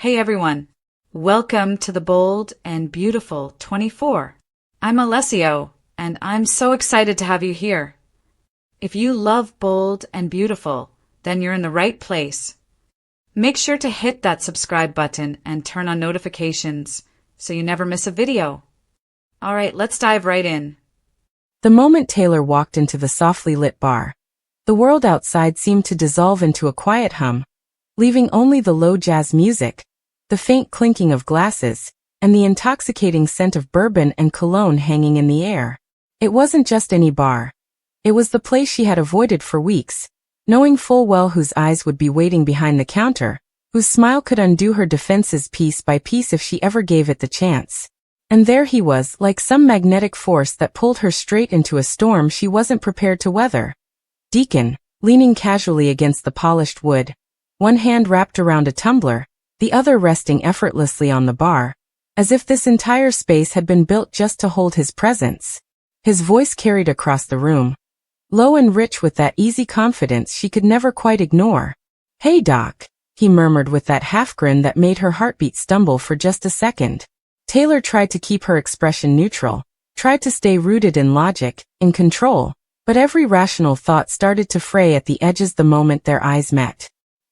Hey everyone, welcome to the Bold and Beautiful 24. I'm Alessio, and I'm so excited to have you here. If you love bold and beautiful, then you're in the right place. Make sure to hit that subscribe button and turn on notifications so you never miss a video. All right, let's dive right in. The moment Taylor walked into the softly lit bar, the world outside seemed to dissolve into a quiet hum, leaving only the low jazz music, the faint clinking of glasses, and the intoxicating scent of bourbon and cologne hanging in the air. It wasn't just any bar. It was the place she had avoided for weeks, knowing full well whose eyes would be waiting behind the counter, whose smile could undo her defenses piece by piece if she ever gave it the chance. And there he was, like some magnetic force that pulled her straight into a storm she wasn't prepared to weather. Deacon, leaning casually against the polished wood, one hand wrapped around a tumbler, the other resting effortlessly on the bar, as if this entire space had been built just to hold his presence. His voice carried across the room, low and rich with that easy confidence she could never quite ignore. "Hey Doc," he murmured with that half-grin that made her heartbeat stumble for just a second. Taylor tried to keep her expression neutral, tried to stay rooted in logic, in control, but every rational thought started to fray at the edges the moment their eyes met.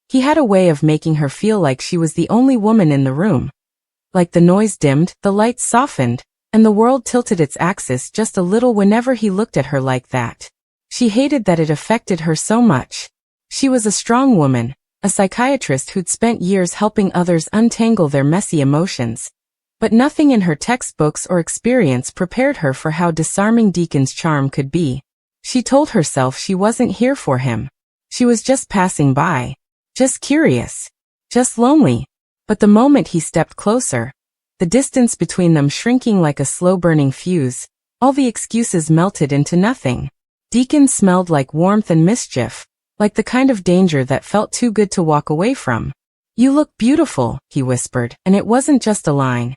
He had a way of making her feel like she was the only woman in the room. Like the noise dimmed, the lights softened, and the world tilted its axis just a little whenever he looked at her like that. She hated that it affected her so much. She was a strong woman, a psychiatrist who'd spent years helping others untangle their messy emotions. But nothing in her textbooks or experience prepared her for how disarming Deacon's charm could be. She told herself she wasn't here for him. She was just passing by. Just curious. Just lonely. But the moment he stepped closer, the distance between them shrinking like a slow-burning fuse, all the excuses melted into nothing. Deacon smelled like warmth and mischief, like the kind of danger that felt too good to walk away from. "You look beautiful," he whispered, and it wasn't just a line.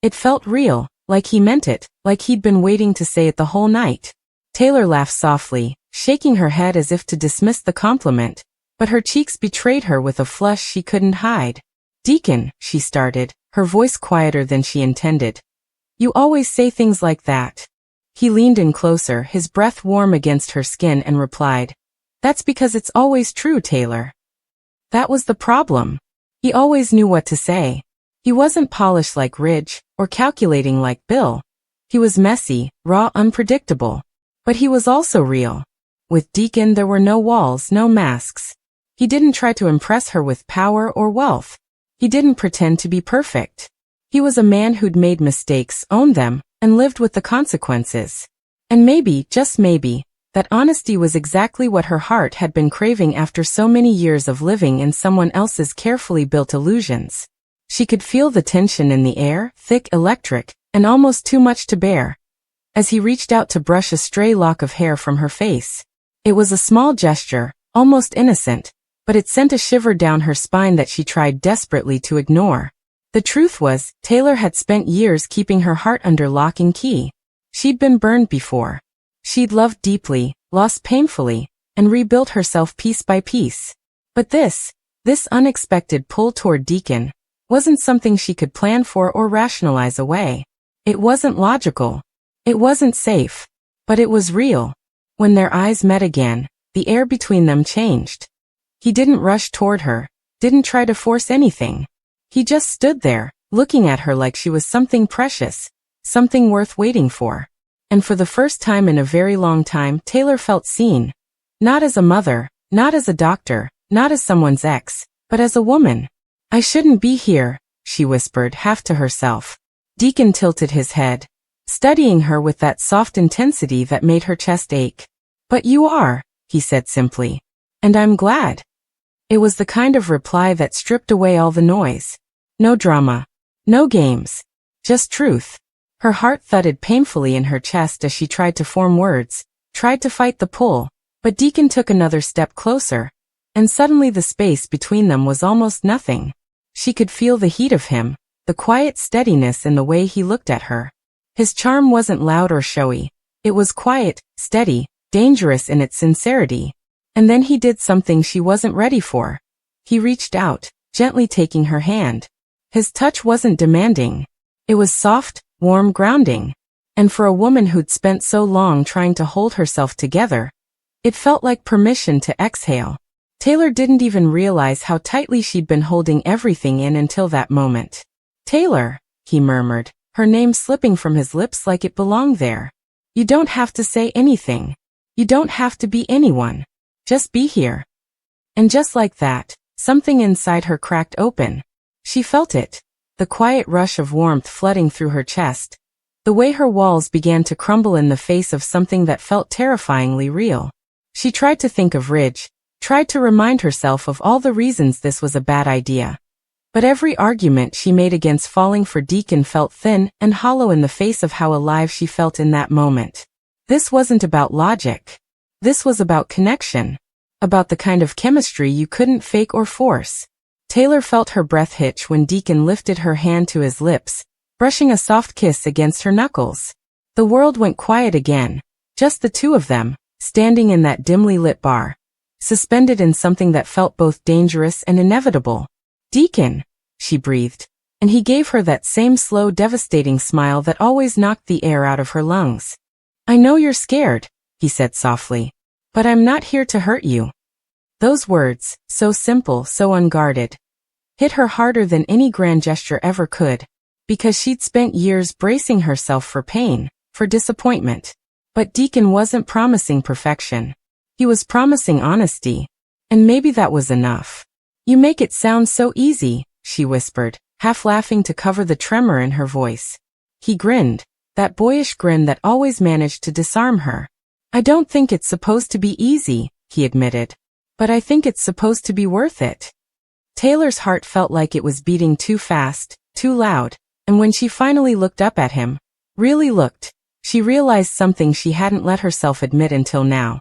It felt real, like he meant it, like he'd been waiting to say it the whole night. Taylor laughed softly, shaking her head as if to dismiss the compliment, but her cheeks betrayed her with a flush she couldn't hide. "Deacon," she started, her voice quieter than she intended. "You always say things like that." He leaned in closer, his breath warm against her skin, and replied, "That's because it's always true, Taylor." That was the problem. He always knew what to say. He wasn't polished like Ridge, or calculating like Bill. He was messy, raw, unpredictable. But he was also real. With Deacon there were no walls, no masks. He didn't try to impress her with power or wealth. He didn't pretend to be perfect. He was a man who'd made mistakes, owned them, and lived with the consequences. And maybe, just maybe, that honesty was exactly what her heart had been craving after so many years of living in someone else's carefully built illusions. She could feel the tension in the air, thick, electric, and almost too much to bear. As he reached out to brush a stray lock of hair from her face. It was a small gesture, almost innocent, but it sent a shiver down her spine that she tried desperately to ignore. The truth was, Taylor had spent years keeping her heart under lock and key. She'd been burned before. She'd loved deeply, lost painfully, and rebuilt herself piece by piece. But this unexpected pull toward Deacon, wasn't something she could plan for or rationalize away. It wasn't logical. It wasn't safe. But it was real. When their eyes met again, the air between them changed. He didn't rush toward her, didn't try to force anything. He just stood there, looking at her like she was something precious, something worth waiting for. And for the first time in a very long time, Taylor felt seen. Not as a mother, not as a doctor, not as someone's ex, but as a woman. "I shouldn't be here," she whispered, half to herself. Deacon tilted his head, studying her with that soft intensity that made her chest ache. "But you are," he said simply. "And I'm glad." It was the kind of reply that stripped away all the noise. No drama. No games. Just truth. Her heart thudded painfully in her chest as she tried to form words, tried to fight the pull, but Deacon took another step closer, and suddenly the space between them was almost nothing. She could feel the heat of him, the quiet steadiness in the way he looked at her. His charm wasn't loud or showy. It was quiet, steady, dangerous in its sincerity. And then he did something she wasn't ready for. He reached out, gently taking her hand. His touch wasn't demanding. It was soft, warm, grounding. And for a woman who'd spent so long trying to hold herself together, it felt like permission to exhale. Taylor didn't even realize how tightly she'd been holding everything in until that moment. "Taylor," he murmured, her name slipping from his lips like it belonged there. "You don't have to say anything. You don't have to be anyone. Just be here." And just like that, something inside her cracked open. She felt it, the quiet rush of warmth flooding through her chest, the way her walls began to crumble in the face of something that felt terrifyingly real. She tried to think of Ridge, tried to remind herself of all the reasons this was a bad idea. But every argument she made against falling for Deacon felt thin and hollow in the face of how alive she felt in that moment. This wasn't about logic. This was about connection. About the kind of chemistry you couldn't fake or force. Taylor felt her breath hitch when Deacon lifted her hand to his lips, brushing a soft kiss against her knuckles. The world went quiet again, just the two of them, standing in that dimly lit bar, suspended in something that felt both dangerous and inevitable. "Deacon," she breathed, and he gave her that same slow, devastating smile that always knocked the air out of her lungs. "I know you're scared," he said softly, "but I'm not here to hurt you." Those words, so simple, so unguarded, hit her harder than any grand gesture ever could, because she'd spent years bracing herself for pain, for disappointment. But Deacon wasn't promising perfection. He was promising honesty. And maybe that was enough. "You make it sound so easy," she whispered, half laughing to cover the tremor in her voice. He grinned, that boyish grin that always managed to disarm her. "I don't think it's supposed to be easy," he admitted. "But I think it's supposed to be worth it." Taylor's heart felt like it was beating too fast, too loud, and when she finally looked up at him, really looked, she realized something she hadn't let herself admit until now.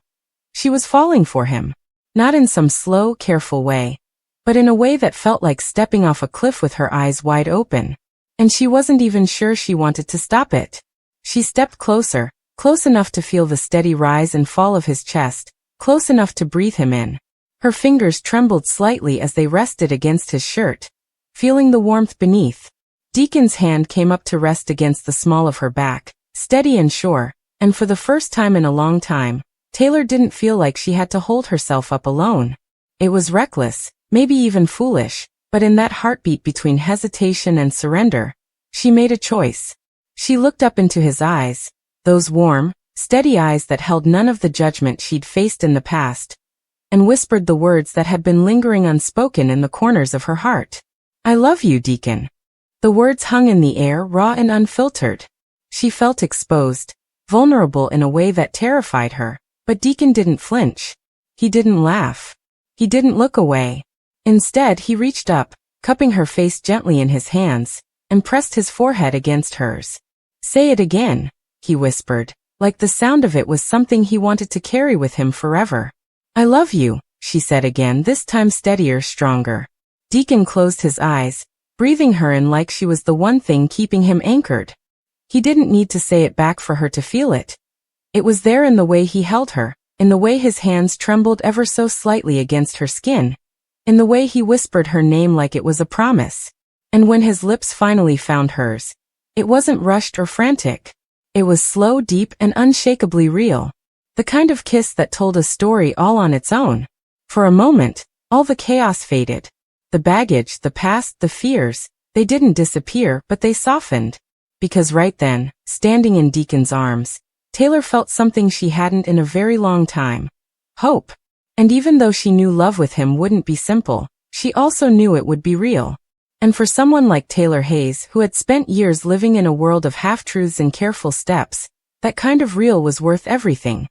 She was falling for him. Not in some slow, careful way, but in a way that felt like stepping off a cliff with her eyes wide open. And she wasn't even sure she wanted to stop it. She stepped closer, close enough to feel the steady rise and fall of his chest, close enough to breathe him in. Her fingers trembled slightly as they rested against his shirt, feeling the warmth beneath. Deacon's hand came up to rest against the small of her back, steady and sure, and for the first time in a long time, Taylor didn't feel like she had to hold herself up alone. It was reckless, maybe even foolish, but in that heartbeat between hesitation and surrender, she made a choice. She looked up into his eyes, those warm, steady eyes that held none of the judgment she'd faced in the past, and whispered the words that had been lingering unspoken in the corners of her heart. "I love you, Deacon." The words hung in the air, raw and unfiltered. She felt exposed, vulnerable in a way that terrified her, but Deacon didn't flinch. He didn't laugh. He didn't look away. Instead, he reached up, cupping her face gently in his hands, and pressed his forehead against hers. "Say it again," he whispered, like the sound of it was something he wanted to carry with him forever. "I love you," she said again, this time steadier, stronger. Deacon closed his eyes, breathing her in like she was the one thing keeping him anchored. He didn't need to say it back for her to feel it. It was there in the way he held her, in the way his hands trembled ever so slightly against her skin, in the way he whispered her name like it was a promise. And when his lips finally found hers, it wasn't rushed or frantic. It was slow, deep, and unshakably real. The kind of kiss that told a story all on its own. For a moment, all the chaos faded. The baggage, the past, the fears, they didn't disappear, but they softened. Because right then, standing in Deacon's arms, Taylor felt something she hadn't in a very long time. Hope. And even though she knew love with him wouldn't be simple, she also knew it would be real. And for someone like Taylor Hayes, who had spent years living in a world of half-truths and careful steps, that kind of real was worth everything.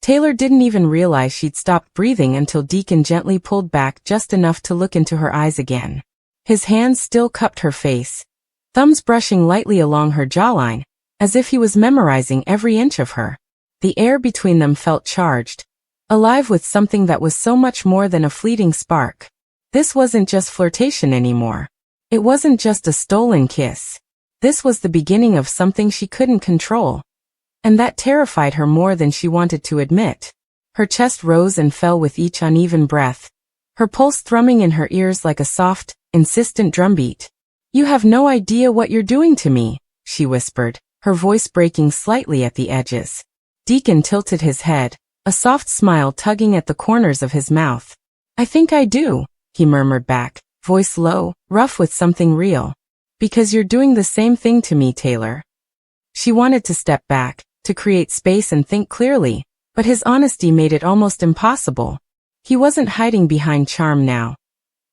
Taylor didn't even realize she'd stopped breathing until Deacon gently pulled back just enough to look into her eyes again. His hands still cupped her face, thumbs brushing lightly along her jawline, as if he was memorizing every inch of her. The air between them felt charged, alive with something that was so much more than a fleeting spark. This wasn't just flirtation anymore. It wasn't just a stolen kiss. This was the beginning of something she couldn't control. And that terrified her more than she wanted to admit. Her chest rose and fell with each uneven breath, her pulse thrumming in her ears like a soft, insistent drumbeat. You have no idea what you're doing to me, she whispered, her voice breaking slightly at the edges. Deacon tilted his head, a soft smile tugging at the corners of his mouth. I think I do, he murmured back, voice low, rough with something real. Because you're doing the same thing to me, Taylor. She wanted to step back, to create space and think clearly, but his honesty made it almost impossible. He wasn't hiding behind charm now.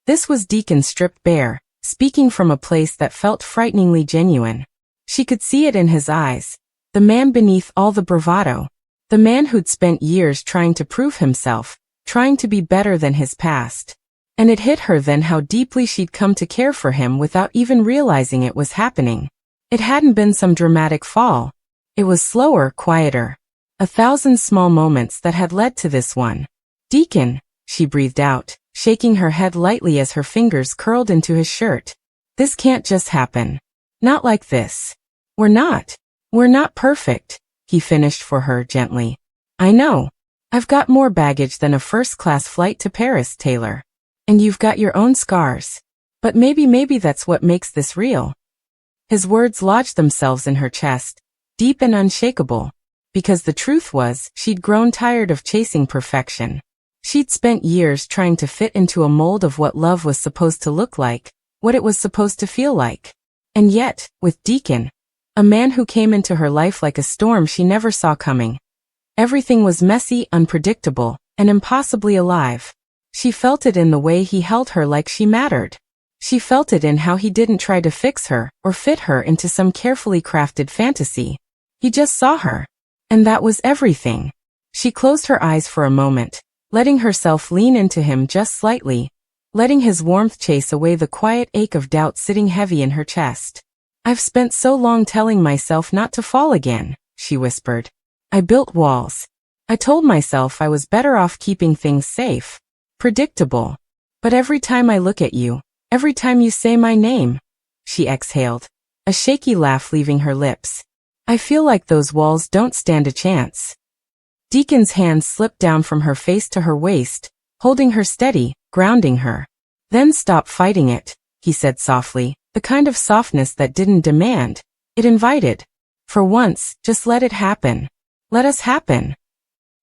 This was Deacon stripped bare, speaking from a place that felt frighteningly genuine. She could see it in his eyes. The man beneath all the bravado. The man who'd spent years trying to prove himself, trying to be better than his past. And it hit her then how deeply she'd come to care for him without even realizing it was happening. It hadn't been some dramatic fall. It was slower, quieter. 1,000 small moments that had led to this one. Deacon, she breathed out, shaking her head lightly as her fingers curled into his shirt. This can't just happen. Not like this. We're not perfect, he finished for her gently. I know. I've got more baggage than a first-class flight to Paris, Taylor. And you've got your own scars. But maybe that's what makes this real. His words lodged themselves in her chest, deep and unshakable. Because the truth was, she'd grown tired of chasing perfection. She'd spent years trying to fit into a mold of what love was supposed to look like, what it was supposed to feel like. And yet, with Deacon, a man who came into her life like a storm she never saw coming. Everything was messy, unpredictable, and impossibly alive. She felt it in the way he held her like she mattered. She felt it in how he didn't try to fix her or fit her into some carefully crafted fantasy. He just saw her. And that was everything. She closed her eyes for a moment, letting herself lean into him just slightly, letting his warmth chase away the quiet ache of doubt sitting heavy in her chest. I've spent so long telling myself not to fall again, she whispered. I built walls. I told myself I was better off keeping things safe, predictable. But every time I look at you, every time you say my name, she exhaled, a shaky laugh leaving her lips. I feel like those walls don't stand a chance. Deacon's hands slipped down from her face to her waist, holding her steady, grounding her. Then stop fighting it, he said softly, the kind of softness that didn't demand, it invited. For once, just let it happen. Let us happen.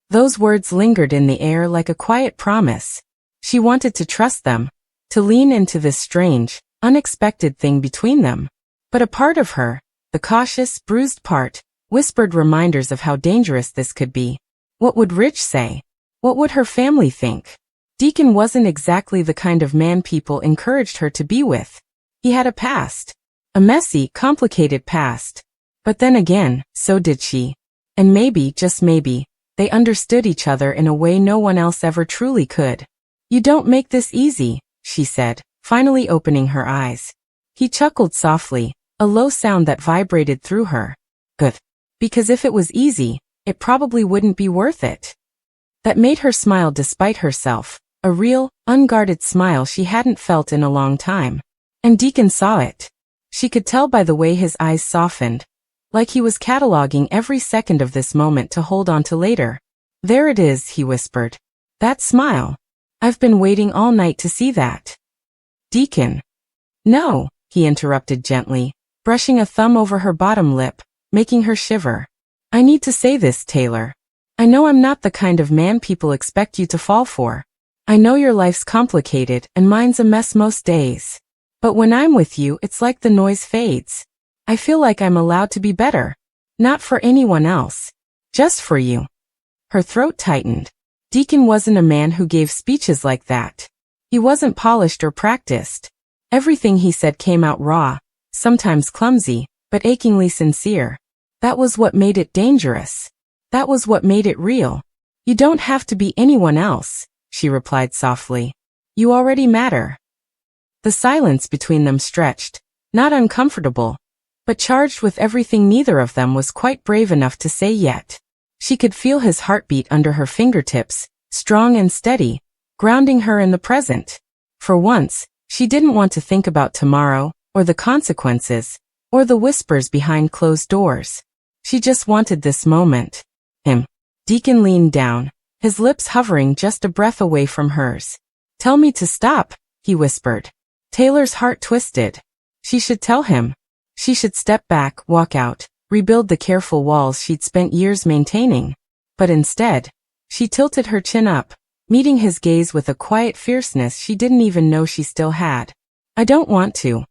Those words lingered in the air like a quiet promise. She wanted to trust them, to lean into this strange, unexpected thing between them. But a part of her, the cautious, bruised part, whispered reminders of how dangerous this could be. What would Rich say? What would her family think? Deacon wasn't exactly the kind of man people encouraged her to be with. He had a past. A messy, complicated past. But then again, so did she. And maybe, just maybe, they understood each other in a way no one else ever truly could. You don't make this easy, she said, finally opening her eyes. He chuckled softly, a low sound that vibrated through her. Good. Because if it was easy, it probably wouldn't be worth it. That made her smile despite herself, a real, unguarded smile she hadn't felt in a long time. And Deacon saw it. She could tell by the way his eyes softened, like he was cataloging every second of this moment to hold on to later. There it is, he whispered. That smile. I've been waiting all night to see that. Deacon. No, he interrupted gently, brushing a thumb over her bottom lip, making her shiver. I need to say this, Taylor. I know I'm not the kind of man people expect you to fall for. I know your life's complicated and mine's a mess most days. But when I'm with you, it's like the noise fades. I feel like I'm allowed to be better. Not for anyone else. Just for you. Her throat tightened. Deacon wasn't a man who gave speeches like that. He wasn't polished or practiced. Everything he said came out raw, sometimes clumsy, but achingly sincere. That was what made it dangerous. That was what made it real. You don't have to be anyone else, she replied softly. You already matter. The silence between them stretched, not uncomfortable, but charged with everything neither of them was quite brave enough to say yet. She could feel his heartbeat under her fingertips, strong and steady, grounding her in the present. For once, she didn't want to think about tomorrow, or the consequences, or the whispers behind closed doors. She just wanted this moment. Him. Deacon leaned down, his lips hovering just a breath away from hers. Tell me to stop, he whispered. Taylor's heart twisted. She should tell him. She should step back, walk out, rebuild the careful walls she'd spent years maintaining. But instead, she tilted her chin up, meeting his gaze with a quiet fierceness she didn't even know she still had. I don't want to.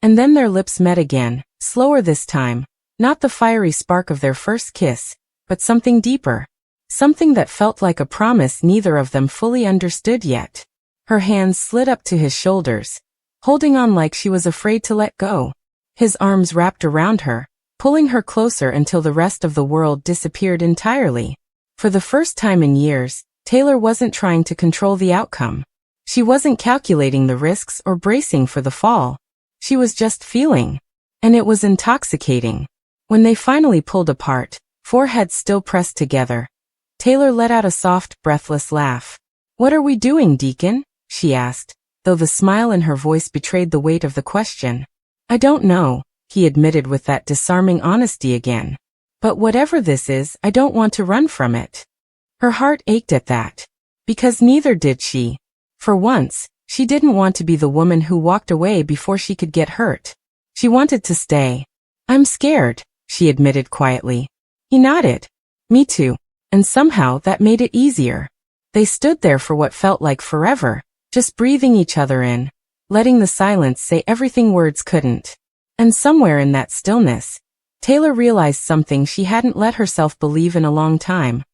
And then their lips met again, slower this time, not the fiery spark of their first kiss, but something deeper. Something that felt like a promise neither of them fully understood yet. Her hands slid up to his shoulders, holding on like she was afraid to let go. His arms wrapped around her, pulling her closer until the rest of the world disappeared entirely. For the first time in years, Taylor wasn't trying to control the outcome. She wasn't calculating the risks or bracing for the fall. She was just feeling. And it was intoxicating. When they finally pulled apart, foreheads still pressed together, Taylor let out a soft, breathless laugh. "What are we doing, Deacon?" she asked, though the smile in her voice betrayed the weight of the question. "I don't know," he admitted with that disarming honesty again. "But whatever this is, I don't want to run from it." Her heart ached at that. Because neither did she. For once, she didn't want to be the woman who walked away before she could get hurt. She wanted to stay. "I'm scared," she admitted quietly. He nodded. "Me too." And somehow that made it easier. They stood there for what felt like forever, just breathing each other in, letting the silence say everything words couldn't. And somewhere in that stillness, Taylor realized something she hadn't let herself believe in a long time.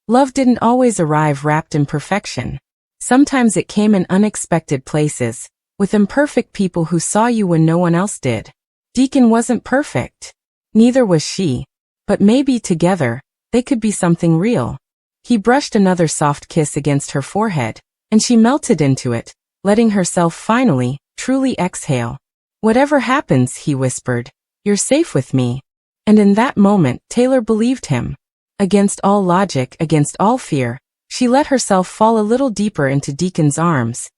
Love didn't always arrive wrapped in perfection. Sometimes it came in unexpected places, with imperfect people who saw you when no one else did. Deacon wasn't perfect. Neither was she. But maybe together, they could be something real. He brushed another soft kiss against her forehead, and she melted into it, letting herself finally, truly exhale. "Whatever happens," he whispered, "you're safe with me." And in that moment, Taylor believed him. Against all logic, against all fear, she let herself fall a little deeper into Deacon's arms,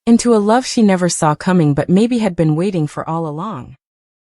into a love she never saw coming but maybe had been waiting for all along.